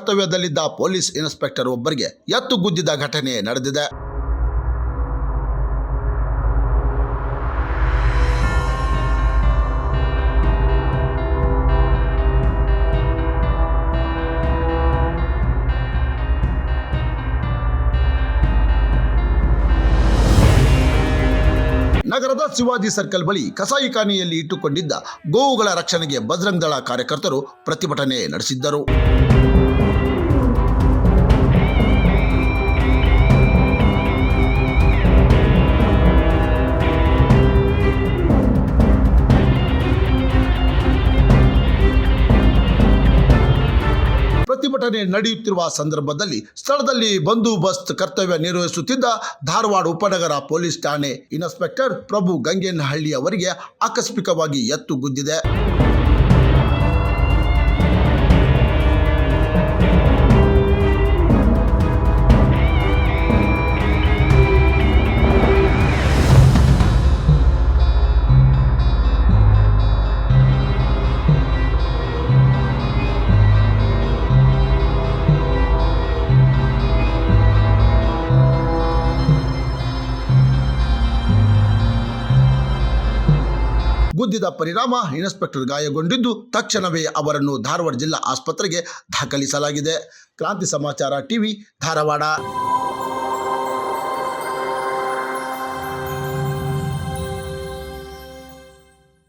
ಕರ್ತವ್ಯದಲ್ಲಿದ್ದ police inspector ಒಬ್ಬರಿಗೆ ಎತ್ತು ಗುದ್ದಿದ ಘಟನೆ ನಡೆದಿದೆ. ನಗರದ ಶಿವಾಜಿ ಸರ್ಕಲ್ ಬಳಿ ಕಸಾಯಿಖಾನೆಯಲ್ಲಿ ಇಟ್ಟುಕೊಂಡಿದ್ದ ಗೋವುಗಳ ರಕ್ಷಣೆಗೆ ಬಜರಂಗ್ ದಳ ಕಾರ್ಯಕರ್ತರು ಪ್ರತಿಭಟನೆ ನಡೆಸಿದ್ದರು. ಪ್ರತಿಭಟನೆ ನಡೆಯುತ್ತಿರುವ ಸಂದರ್ಭದಲ್ಲಿ ಸ್ಥಳದಲ್ಲಿ ಬಂದೋಬಸ್ತ್ ಕರ್ತವ್ಯ ನಿರ್ವಹಿಸುತ್ತಿದ್ದ ಧಾರವಾಡ ಉಪನಗರ ಪೊಲೀಸ್ ಠಾಣೆ ಇನ್ಸ್ಪೆಕ್ಟರ್ ಪ್ರಭು ಗಂಗೇನಹಳ್ಳಿ ಅವರಿಗೆ ಆಕಸ್ಮಿಕವಾಗಿ ಎತ್ತು ಗುದ್ದಿದೆ. ಗುದ್ದಿದ ಪರಿಣಾಮ ಇನ್ಸ್ಪೆಕ್ಟರ್ ಗಾಯಗೊಂಡಿದ್ದು ತಕ್ಷಣವೇ ಅವರನ್ನು ಧಾರವಾಡ ಜಿಲ್ಲಾ ಆಸ್ಪತ್ರೆಗೆ ದಾಖಲಿಸಲಾಗಿದೆ. ಕ್ರಾಂತಿ ಸಮಾಚಾರ ಟಿವಿ ಧಾರವಾಡ.